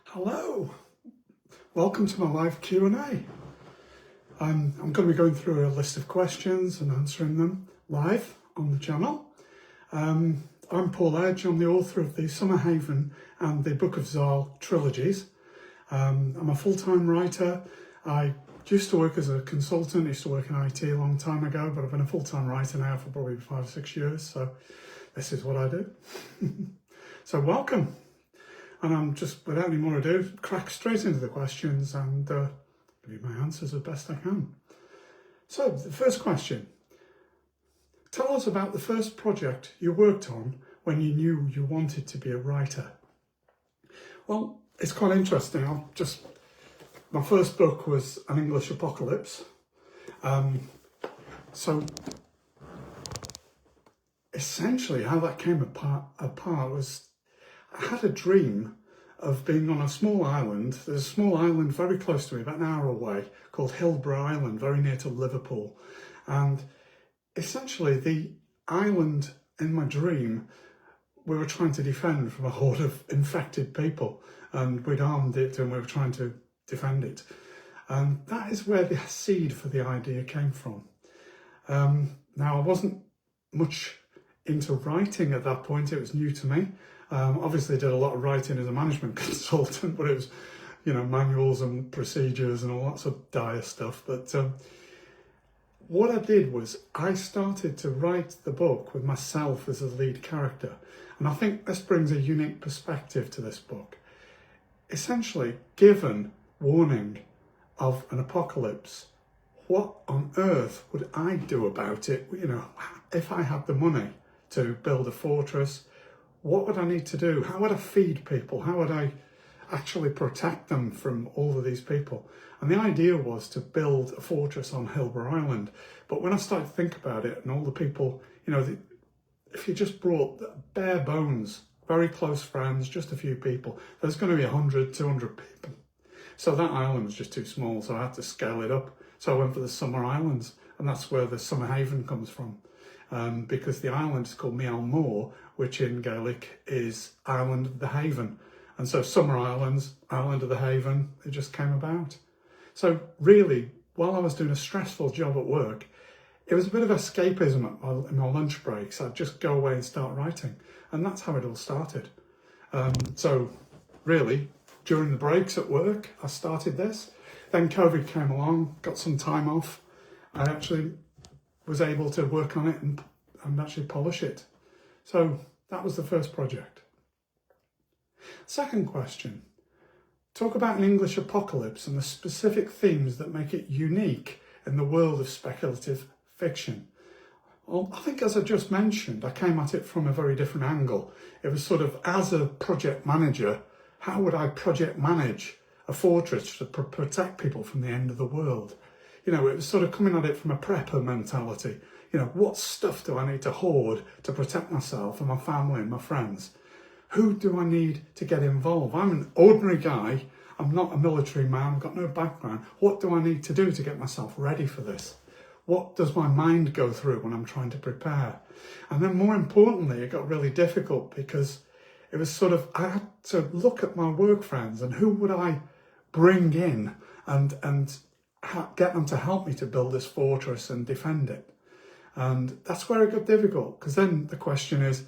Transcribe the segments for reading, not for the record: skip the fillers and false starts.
Hello, welcome to my live Q&A. I'm going to be going through a list of questions and answering them live on the channel. I'm Paul Edge, I'm the author of the Summer Haven and the Book of Zal trilogies. I'm a full-time writer. I used to work as a consultant, used to work in IT a long time ago, but I've been a full-time writer now for probably 5 or 6 years, so this is what I do. So welcome. And I'm just, without any more ado, crack straight into the questions and give you my answers as best I can. So, the first question. Tell us about the first project you worked on when you knew you wanted to be a writer. Well, it's quite interesting. My first book was An English Apocalypse. So, essentially how that came apart was I had a dream of being on a small island. There's a small island very close to me, about an hour away, called Hillborough Island, very near to Liverpool. And essentially the island in my dream, we were trying to defend from a horde of infected people, and we'd armed it and we were trying to defend it. And that is where the seed for the idea came from. Now, I wasn't much into writing at that point. It was new to me. Obviously did a lot of writing as a management consultant, but it was, manuals and procedures and all that sort of dire stuff. But what I did was I started to write the book with myself as a lead character. And I think this brings a unique perspective to this book. Essentially, given warning of an apocalypse, what on earth would I do about it? If I had the money to build a fortress, what would I need to do? How would I feed people? How would I actually protect them from all of these people? And the idea was to build a fortress on Hillborough Island. But when I started to think about it and all the people, if you just brought bare bones, very close friends, just a few people, there's going to be 100, 200 people. So that island was just too small, so I had to scale it up. So I went for the Summer Islands, and that's where the Summer Haven comes from. Because the island is called Meal Moor, which in Gaelic is Island of the Haven. And so Summer Islands, Island of the Haven, it just came about. So really, while I was doing a stressful job at work, it was a bit of escapism in my lunch breaks. I'd just go away and start writing. And that's how it all started. So really, during the breaks at work, I started this. Then COVID came along, got some time off. I actually was able to work on it and actually polish it. So that was the first project. Second question. Talk about an English apocalypse and the specific themes that make it unique in the world of speculative fiction. Well, I think as I just mentioned, I came at it from a very different angle. It was sort of, as a project manager, how would I project manage a fortress to protect people from the end of the world? It was sort of coming at it from a prepper mentality. What stuff do I need to hoard to protect myself and my family and my friends? Who do I need to get involved? I'm an ordinary guy. I'm not a military man. I've got no background. What do I need to do to get myself ready for this? What does my mind go through when I'm trying to prepare? And then more importantly, it got really difficult because it was sort of, I had to look at my work friends and who would I bring in and get them to help me to build this fortress and defend it. And that's where it got difficult, because then the question is,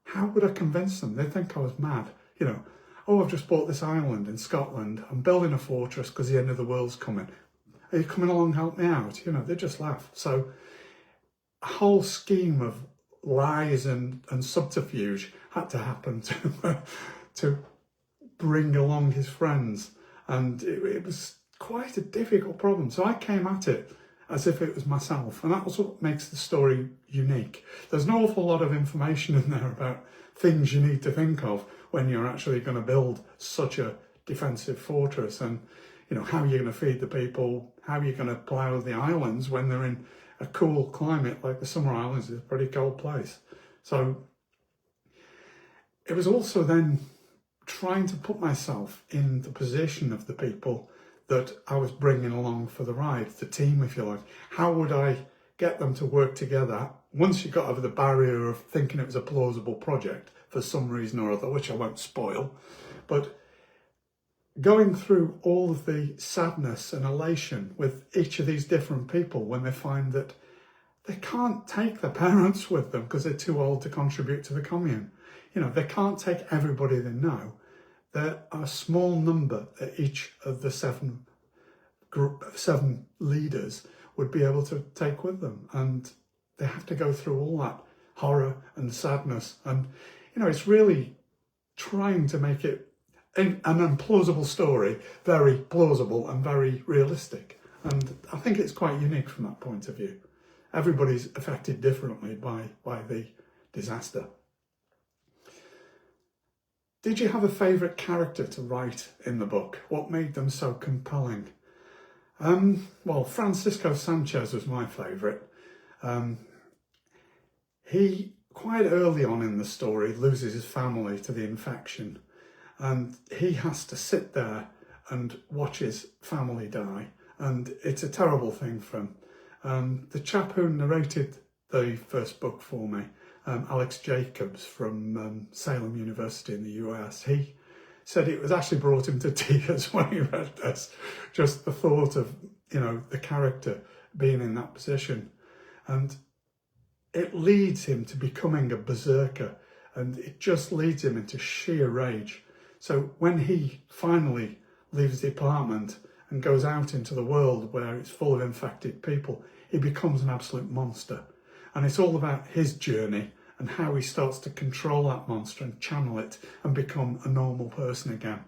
how would I convince them? They think I was mad. I've just bought this island in Scotland. I'm building a fortress because the end of the world's coming. Are you coming along to help me out? They just laugh. So a whole scheme of lies and subterfuge had to happen to bring along his friends. And it was quite a difficult problem. So I came at it as if it was myself. And that was what makes the story unique. There's an awful lot of information in there about things you need to think of when you're actually going to build such a defensive fortress, and how you're going to feed the people, how you're going to plough the islands when they're in a cool climate like the Summer Islands is a pretty cold place. So it was also then trying to put myself in the position of the people that I was bringing along for the ride, the team, if you like. How would I get them to work together once you got over the barrier of thinking it was a plausible project for some reason or other, which I won't spoil? But going through all of the sadness and elation with each of these different people when they find that they can't take their parents with them because they're too old to contribute to the commune. You know, they can't take everybody they know. There are a small number that each of the seven leaders would be able to take with them, and they have to go through all that horror and sadness. And you know, it's really trying to make it an implausible story very plausible and very realistic, and I think it's quite unique from that point of view. Everybody's affected differently by the disaster. Did you have a favourite character to write in the book? What made them so compelling? Well, Francisco Sanchez was my favourite. He, quite early on in the story, loses his family to the infection, and he has to sit there and watch his family die, and it's a terrible thing for him. The chap who narrated the first book for me, Alex Jacobs from Salem University in the US, he said it was actually brought him to tears when he read this. Just the thought of, you know, the character being in that position. And it leads him to becoming a berserker, and it just leads him into sheer rage. So when he finally leaves the apartment and goes out into the world where it's full of infected people, he becomes an absolute monster. And it's all about his journey and how he starts to control that monster and channel it and become a normal person again.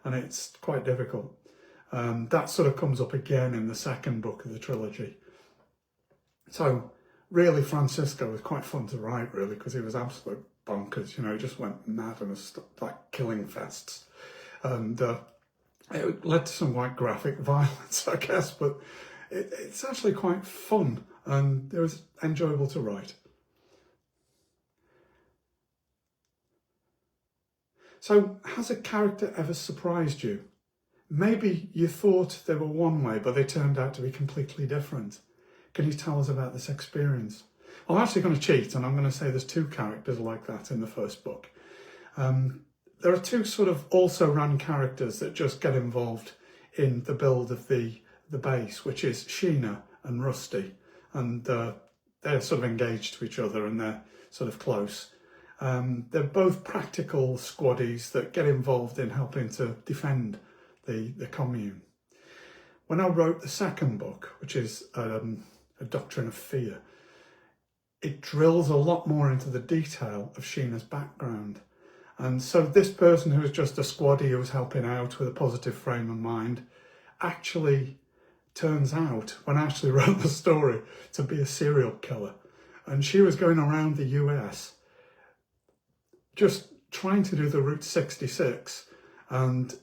And it's quite difficult. That sort of comes up again in the second book of the trilogy. So really, Francisco was quite fun to write, really, because he was absolute bonkers. You know, he just went mad and was like killing fests. And it led to some quite graphic violence, I guess, but it's actually quite fun and it was enjoyable to write. So, has a character ever surprised you? Maybe you thought they were one way, but they turned out to be completely different. Can you tell us about this experience? Well, I'm actually going to cheat, and I'm going to say there's two characters like that in the first book. There are two sort of also-ran characters that just get involved in the build of the base, which is Sheena and Rusty, and they're sort of engaged to each other and they're sort of close. They're both practical squaddies that get involved in helping to defend the commune. When I wrote the second book, which is A Doctrine of Fear, it drills a lot more into the detail of Sheena's background. And so this person who was just a squaddie who was helping out with a positive frame of mind actually turns out, when I actually wrote the story, to be a serial killer. And she was going around the US just trying to do the Route 66, and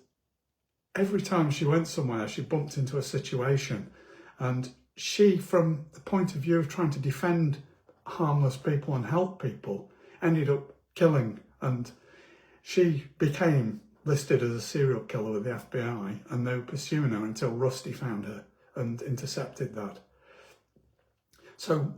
every time she went somewhere she bumped into a situation, and she, from the point of view of trying to defend harmless people and help people, ended up killing, and she became listed as a serial killer with the FBI, and they were pursuing her until Rusty found her and intercepted that. So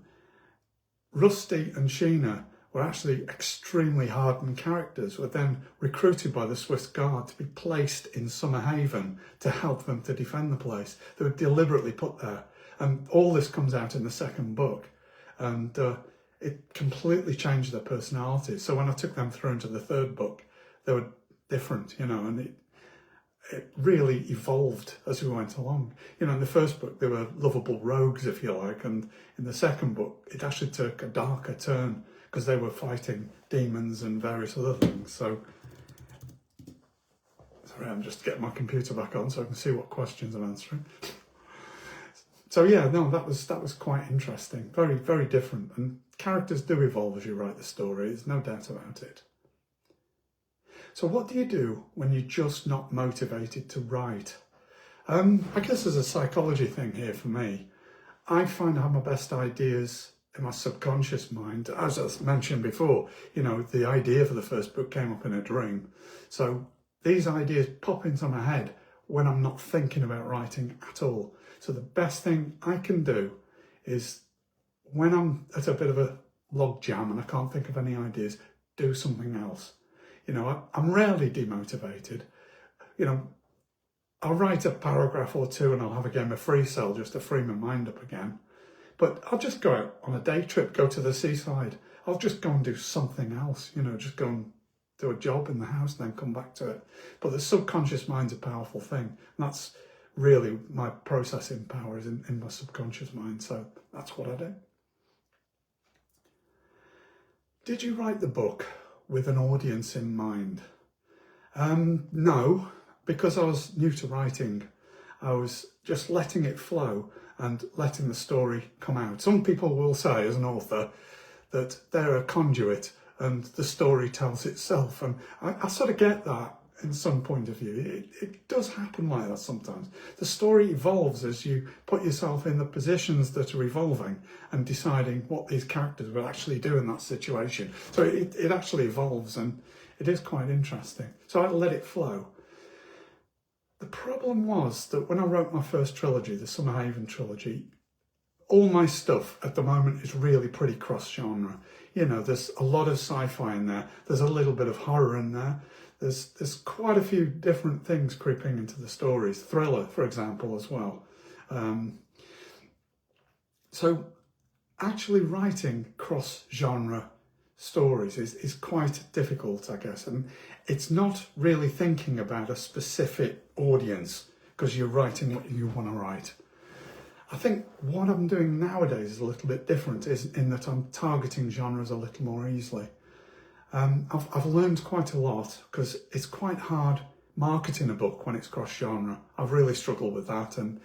Rusty and Sheena were actually extremely hardened characters, were then recruited by the Swiss Guard to be placed in Summerhaven to help them to defend the place. They were deliberately put there. And all this comes out in the second book. And it completely changed their personalities. So when I took them through into the third book, they were different, you know, and it really evolved as we went along. You know, in the first book, they were lovable rogues, if you like. And in the second book, it actually took a darker turn, because they were fighting demons and various other things. So, sorry, I'm just getting my computer back on so I can see what questions I'm answering. So yeah, no, that was quite interesting. Very, very different. And characters do evolve as you write the story, there's no doubt about it. So what do you do when you're just not motivated to write? I guess there's a psychology thing here for me. I find I have my best ideas in my subconscious mind. As I mentioned before, you know, the idea for the first book came up in a dream. So these ideas pop into my head when I'm not thinking about writing at all. So the best thing I can do is, when I'm at a bit of a log jam and I can't think of any ideas, do something else. You know, I'm rarely demotivated. You know, I'll write a paragraph or two and I'll have a game of free cell just to free my mind up again. But I'll just go out on a day trip, go to the seaside. I'll just go and do something else, you know, just go and do a job in the house and then come back to it. But the subconscious mind's a powerful thing. And that's really my processing power is in my subconscious mind. So that's what I do. Did you write the book with an audience in mind? No, because I was new to writing. I was just letting it flow and letting the story come out. Some people will say, as an author, that they're a conduit and the story tells itself. And I sort of get that in some point of view. It does happen like that sometimes. The story evolves as you put yourself in the positions that are evolving and deciding what these characters will actually do in that situation. So it actually evolves, and it is quite interesting. So I let it flow. The problem was that when I wrote my first trilogy, the Summer Haven trilogy, all my stuff at the moment is really pretty cross-genre. You know, there's a lot of sci-fi in there. There's a little bit of horror in there. There's quite a few different things creeping into the stories. Thriller, for example, as well. So actually writing cross-genre stories is quite difficult, I guess. And it's not really thinking about a specific audience because you're writing what you want to write. I think what I'm doing nowadays is a little bit different, is in that I'm targeting genres a little more easily. I've learned quite a lot because it's quite hard marketing a book when it's cross-genre. I've really struggled with that, and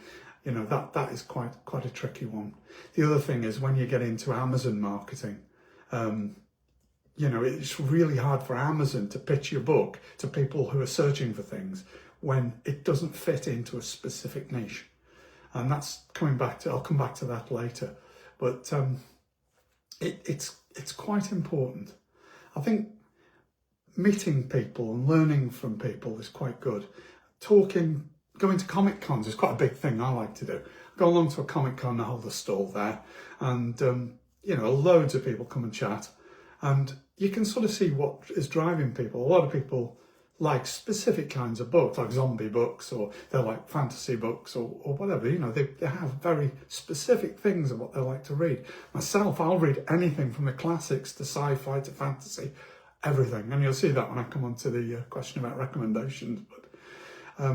you know that is quite a tricky one. The other thing is when you get into Amazon marketing, you know, it's really hard for Amazon to pitch your book to people who are searching for things when it doesn't fit into a specific niche. And that's coming back to, I'll come back to that later. But it's quite important. I think meeting people and learning from people is quite good. Talking, going to Comic Cons is quite a big thing I like to do. Go along to a Comic Con and hold a stall there, and you know, loads of people come and chat, and you can sort of see what is driving people. A lot of people like specific kinds of books, like zombie books, or they're like fantasy books, or whatever. You know, they have very specific things of what they like to read. Myself, I'll read anything from the classics to sci-fi to fantasy, everything. And you'll see that when I come on to the question about recommendations. But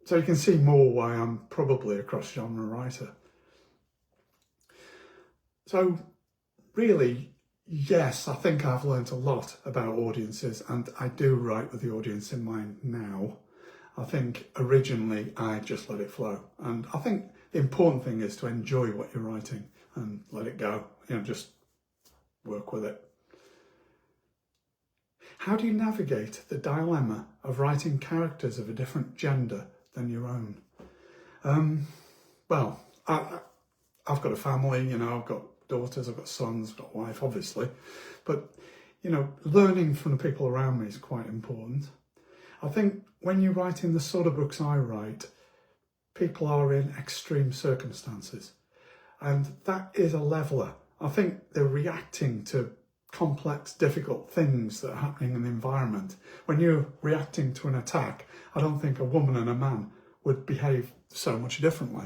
so you can see more why I'm probably a cross-genre writer. So really, yes, I think I've learned a lot about audiences, and I do write with the audience in mind now. I think originally I just let it flow, and I think the important thing is to enjoy what you're writing and let it go, you know, just work with it. How do you navigate the dilemma of writing characters of a different gender than your own? Well, I've got a family, you know, I've got daughters, I've got sons, I've got a wife, obviously. But, you know, learning from the people around me is quite important. I think when you're writing the sort of books I write, people are in extreme circumstances. And that is a leveller. I think they're reacting to complex, difficult things that are happening in the environment. When you're reacting to an attack, I don't think a woman and a man would behave so much differently.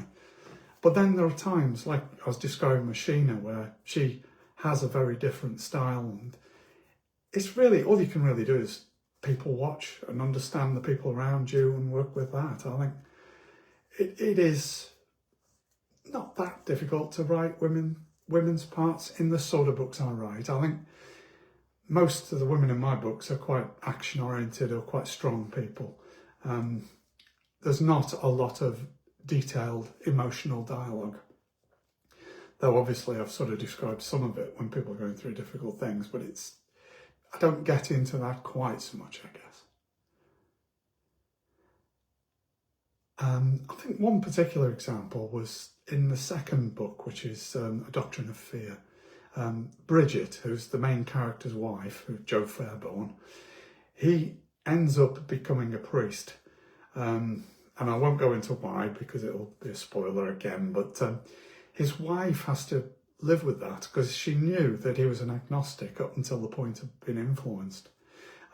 But then there are times, like I was describing with Sheena, where she has a very different style, and it's really, all you can really do is people watch and understand the people around you and work with that. I think it is not that difficult to write women's parts in the sort of books I write. I think most of the women in my books are quite action-oriented or quite strong people. There's not a lot of detailed emotional dialogue, though obviously I've sort of described some of it when people are going through difficult things, but I don't get into that quite so much, I guess. I think one particular example was in the second book, which is A Doctrine of Fear. Bridget, who's the main character's wife, who's Joe Fairborn, he ends up becoming a priest. And I won't go into why because it'll be a spoiler again, but his wife has to live with that because she knew that he was an agnostic up until the point of being influenced.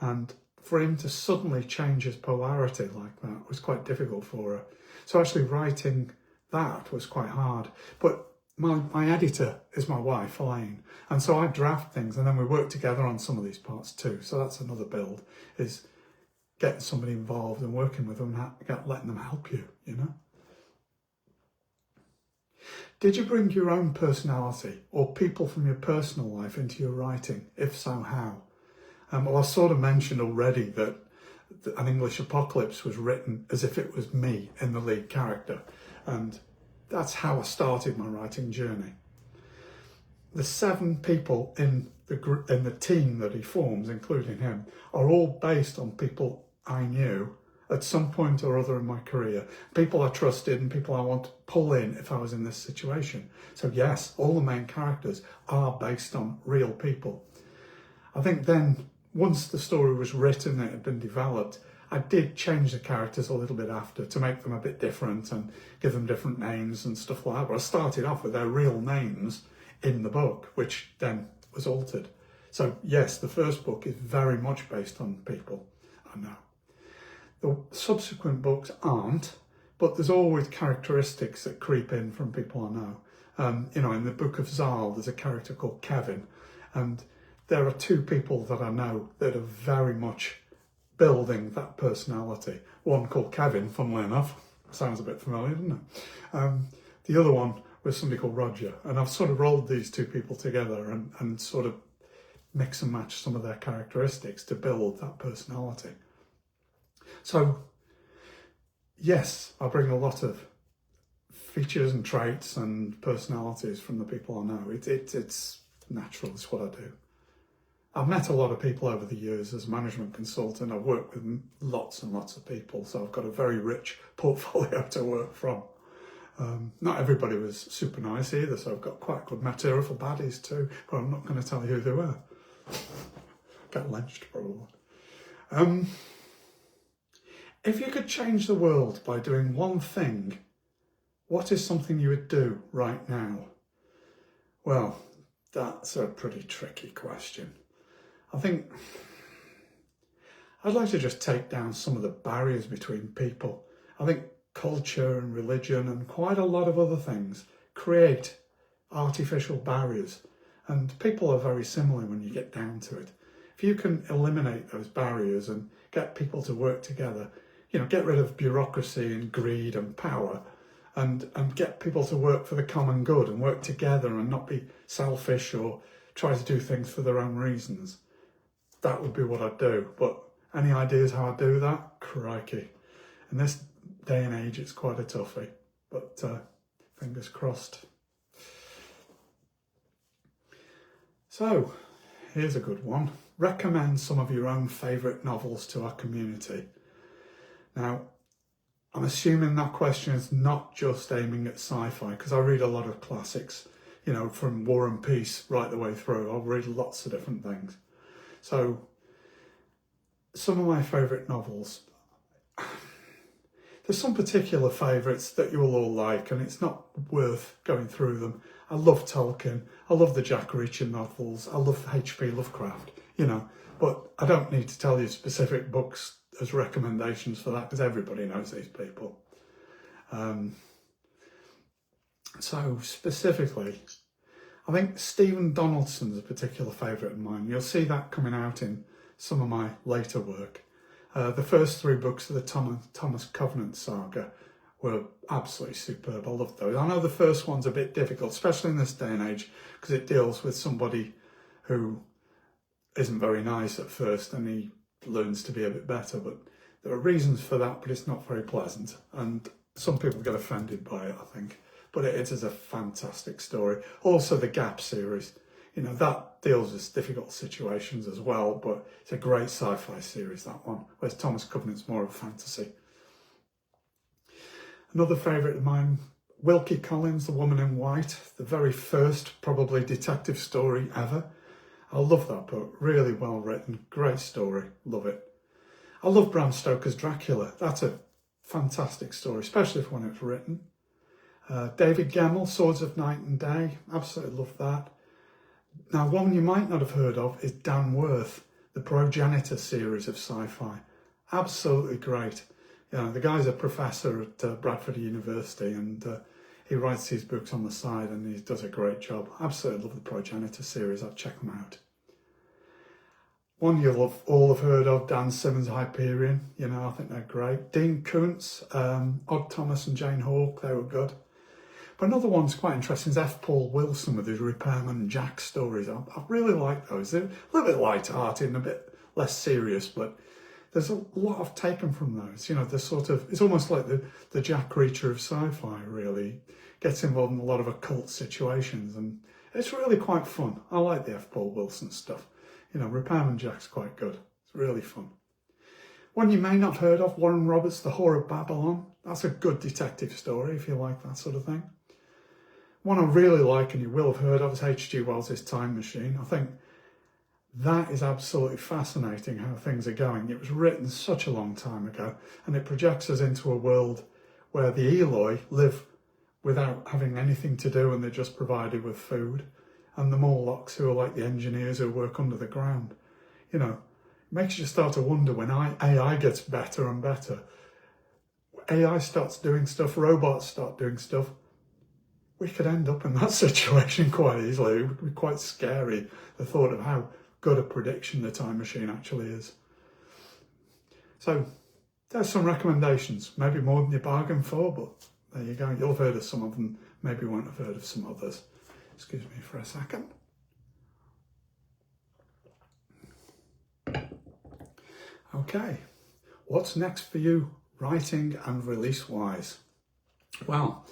And for him to suddenly change his polarity like that was quite difficult for her. So actually writing that was quite hard. But my editor is my wife, Elaine, and so I draft things and then we work together on some of these parts too. So that's another build, is getting somebody involved and working with them and letting them help you, you know. Did you bring your own personality or people from your personal life into your writing? If so, how? Well, I sort of mentioned already that An English Apocalypse was written as if it was me in the lead character, and that's how I started my writing journey. The 7 people in the team that he forms, including him, are all based on people I knew at some point or other in my career, people I trusted and people I want to pull in if I was in this situation. So yes, all the main characters are based on real people. I think then, once the story was written and it had been developed, I did change the characters a little bit after to make them a bit different and give them different names and stuff like that. But I started off with their real names in the book, which then was altered. So yes, the first book is very much based on people I know. The subsequent books aren't, but there's always characteristics that creep in from people I know. You know, in the Book of Zal, there's a character called Kevin, and there are 2 people that I know that are very much building that personality. One called Kevin, funnily enough, sounds a bit familiar, doesn't it? The other one was somebody called Roger, and I've sort of rolled these 2 people together and sort of mix and match some of their characteristics to build that personality. So, yes, I bring a lot of features and traits and personalities from the people I know. It's natural, it's what I do. I've met a lot of people over the years as a management consultant. I've worked with lots and lots of people, so I've got a very rich portfolio to work from. Not everybody was super nice either, so I've got quite good material for baddies too, but I'm not going to tell you who they were. Get lynched probably. If you could change the world by doing one thing, what is something you would do right now? Well, that's a pretty tricky question. I think I'd like to just take down some of the barriers between people. I think culture and religion and quite a lot of other things create artificial barriers, and people are very similar when you get down to it. If you can eliminate those barriers and get people to work together, you know, get rid of bureaucracy and greed and power, and get people to work for the common good and work together and not be selfish or try to do things for their own reasons, that would be what I'd do. But any ideas how I do that? Crikey. In this day and age, it's quite a toughie, but fingers crossed. So, here's a good one. Recommend some of your own favourite novels to our community. Now, I'm assuming that question is not just aiming at sci-fi, because I read a lot of classics, you know, from War and Peace right the way through. I'll read lots of different things. So, some of my favourite novels. There's some particular favourites that you will all like, and it's not worth going through them. I love Tolkien. I love the Jack Reacher novels. I love H.P. Lovecraft, you know, but I don't need to tell you specific books as recommendations for that, because everybody knows these people. So specifically, I think Stephen Donaldson's a particular favourite of mine. You'll see that coming out in some of my later work. The first 3 books of the Thomas Covenant saga were absolutely superb. I loved those. I know the first one's a bit difficult, especially in this day and age, because it deals with somebody who isn't very nice at first and he learns to be a bit better, but there are reasons for that, but it's not very pleasant, and some people get offended by it, I think, but it is a fantastic story. Also the Gap series, you know, that deals with difficult situations as well, but it's a great sci-fi series, that one, whereas Thomas Covenant's more of a fantasy. Another favourite of mine, Wilkie Collins, The Woman in White, the very first probably detective story ever. I love that book, really well written, great story, love it. I love Bram Stoker's Dracula, that's a fantastic story, especially when it's written. David Gemmell, Swords of Night and Day, absolutely love that. Now, one you might not have heard of is Dan Worth, the Progenitor series of Sci-Fi. Absolutely great. You know, the guy's a professor at Bradford University, and he writes his books on the side, and he does a great job. Absolutely love the Progenitor series. I'd check them out. One you'll all have heard of, Dan Simmons' Hyperion. You know, I think they're great. Dean Koontz, Odd Thomas and Jane Hawke, they were good. But another one's quite interesting is F. Paul Wilson with his Repairman Jack stories. I really like those. They're a little bit light-hearted and a bit less serious, but there's a lot of taken from those. You know, they're sort of, it's almost like the Jack Reacher of sci-fi, really. Gets involved in a lot of occult situations, and it's really quite fun. I like the F. Paul Wilson stuff. You know, Repairman Jack's quite good. It's really fun. One you may not have heard of, Warren Roberts' The Whore of Babylon. That's a good detective story if you like that sort of thing. One I really like, and you will have heard of, is H.G. Wells' Time Machine. I think that is absolutely fascinating how things are going. It was written such a long time ago, and it projects us into a world where the Eloi live without having anything to do, and they're just provided with food. And the Morlocks, who are like the engineers who work under the ground. You know, it makes you start to wonder when AI gets better and better. AI starts doing stuff, robots start doing stuff. We could end up in that situation quite easily. It would be quite scary, the thought of how good a prediction the Time Machine actually is. So there's some recommendations, maybe more than you bargained for, but there you go. You'll have heard of some of them, maybe you won't have heard of some others. Excuse me for a second. Okay, what's next for you, writing and release-wise? Well,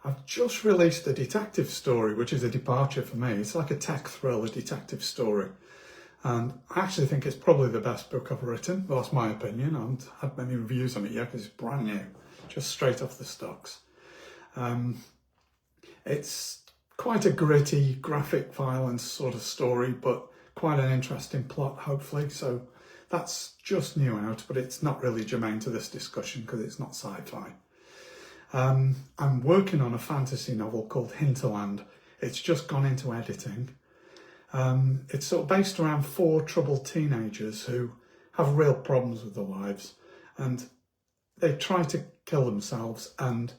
I've just released a detective story, which is a departure for me. It's like a tech thriller detective story. And I actually think it's probably the best book I've written. Well, that's my opinion. I haven't had many reviews on it yet because it's brand new, just straight off the stocks. It's quite a gritty, graphic violence sort of story, but quite an interesting plot, hopefully. So that's just new out, but it's not really germane to this discussion because it's not sci-fi. I'm working on a fantasy novel called Hinterland. It's just gone into editing. It's sort of based around 4 troubled teenagers who have real problems with their lives, and they try to kill themselves, and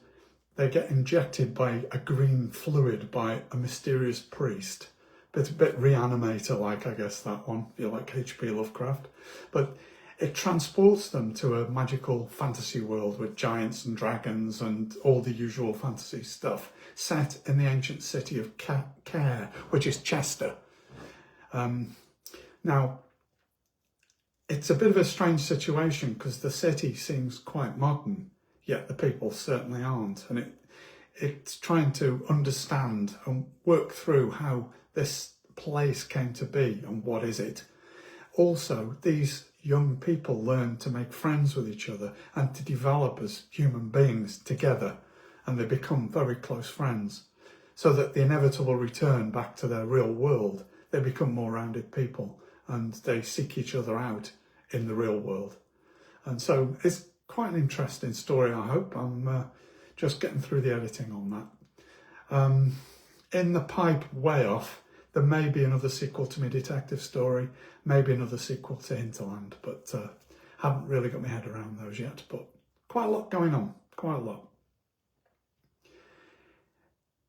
they get injected by a green fluid by a mysterious priest. It's a bit Reanimator-like, I guess, that one, if you like H.P. Lovecraft. But it transports them to a magical fantasy world with giants and dragons and all the usual fantasy stuff, set in the ancient city of Care, which is Chester. Now, it's a bit of a strange situation because the city seems quite modern, yet the people certainly aren't. And it's trying to understand and work through how this place came to be and what is it. Also, these young people learn to make friends with each other and to develop as human beings together, and they become very close friends. So that the inevitable return back to their real world, they become more rounded people and they seek each other out in the real world. And so it's quite an interesting story, I hope. I'm just getting through the editing on that. In the pipe way off, there may be another sequel to my detective story, maybe another sequel to Hinterland, but haven't really got my head around those yet. But quite a lot going on, quite a lot.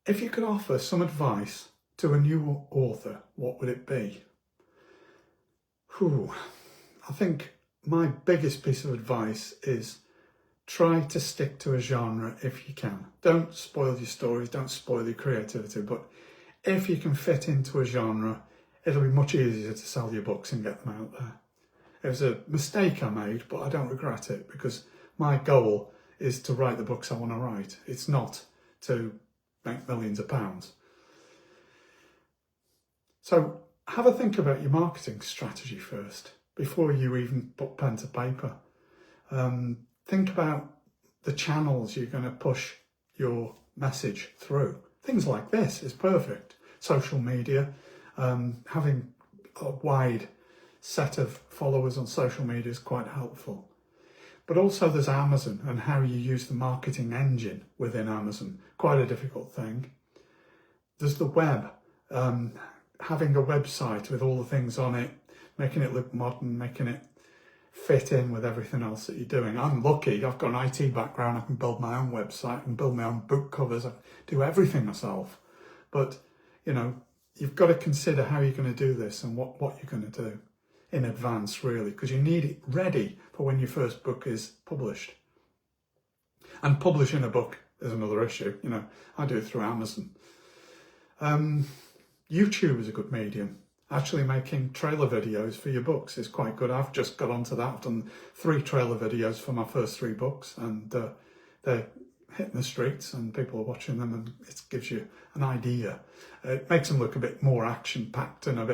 If you could offer some advice to a new author, what would it be? I think my biggest piece of advice is try to stick to a genre if you can. Don't spoil your stories, don't spoil your creativity, but if you can fit into a genre, it'll be much easier to sell your books and get them out there. It was a mistake I made, but I don't regret it because my goal is to write the books I want to write. It's not to make millions of pounds. So have a think about your marketing strategy first before you even put pen to paper. Think about the channels you're going to push your message through. Things like this is perfect. Social media, having a wide set of followers on social media is quite helpful. But also there's Amazon and how you use the marketing engine within Amazon. Quite a difficult thing. There's the web, having a website with all the things on it, making it look modern, making it fit in with everything else that you're doing. I'm lucky, I've got an IT background, I can build my own website, I can build my own book covers, I do everything myself. But, you know, you've got to consider how you're going to do this and what you're going to do in advance, really, because you need it ready for when your first book is published. And publishing a book is another issue, you know, I do it through Amazon. YouTube is a good medium. Actually making trailer videos for your books is quite good. I've just got onto that. I've done 3 trailer videos for my first 3 books, and they're hitting the streets and people are watching them, and it gives you an idea. It makes them look a bit more action-packed and a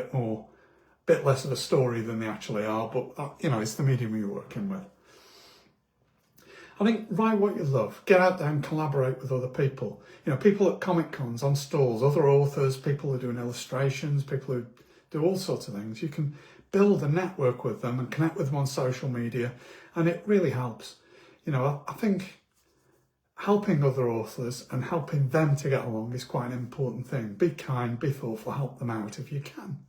bit less of a story than they actually are, but you know, it's the medium you're working with. I think write what you love, get out there and collaborate with other people. You know, people at Comic Cons, on stalls, other authors, people who are doing illustrations, people who do all sorts of things. You can build a network with them and connect with them on social media, and it really helps. You know, I think helping other authors and helping them to get along is quite an important thing. Be kind, be thoughtful, help them out if you can.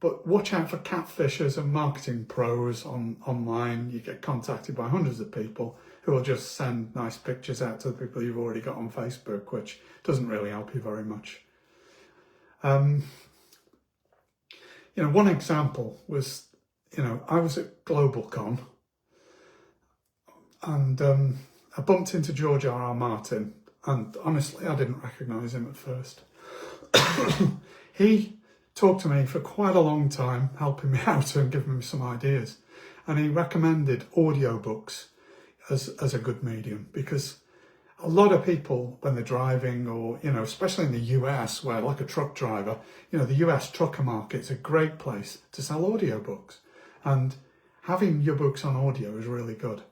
But watch out for catfishers and marketing pros online. You get contacted by hundreds of people who will just send nice pictures out to the people you've already got on Facebook, which doesn't really help you very much. You know, one example was, you know, I was at GlobalCon and I bumped into George R.R. Martin, and honestly, I didn't recognise him at first. He talked to me for quite a long time, helping me out and giving me some ideas. And he recommended audiobooks as a good medium, because a lot of people, when they're driving, or, you know, especially in the US, where like a truck driver, you know, the US trucker market is a great place to sell audiobooks. And having your books on audio is really good.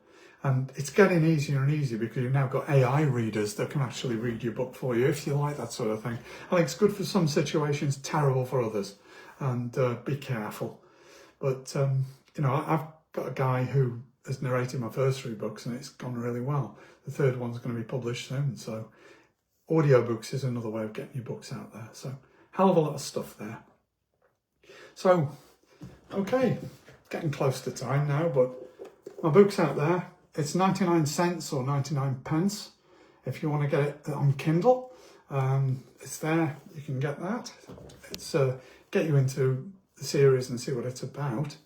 And it's getting easier and easier because you've now got AI readers that can actually read your book for you, if you like that sort of thing. I think it's good for some situations, terrible for others, and be careful. But, you know, I've got a guy who has narrated my first 3 books and it's gone really well. The 3rd one's going to be published soon. So audiobooks is another way of getting your books out there. So hell of a lot of stuff there. So, okay, getting close to time now, but my book's out there. It's 99 cents or 99 pence if you want to get it on Kindle. It's there, you can get that. It's get you into the series and see what it's about.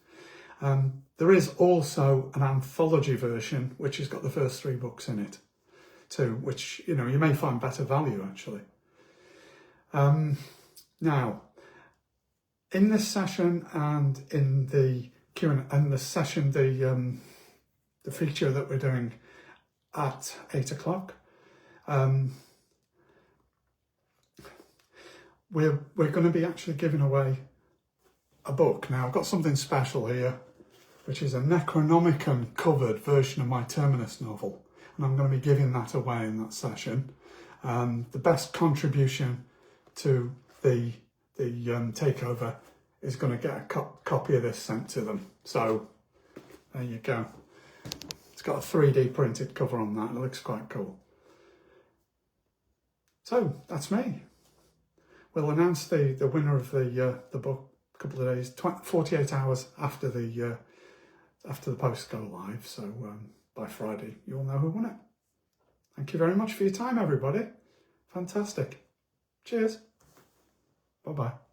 There is also an anthology version which has got the first 3 books in it too, which, you know, you may find better value actually. Now, in this session and in the Q&A, and the session, the feature that we're doing at 8 o'clock, we're going to be actually giving away a book. Now, I've got something special here, which is a Necronomicon covered version of my Terminus novel, and I'm going to be giving that away in that session. The best contribution to the takeover is going to get a copy of this sent to them. So there you go. It's got a 3D printed cover on that. It looks quite cool. So that's me. We'll announce the winner of the book a couple of days, 48 hours after the posts go live. So by Friday, you'll know who won it. Thank you very much for your time, everybody. Fantastic. Cheers. Bye-bye.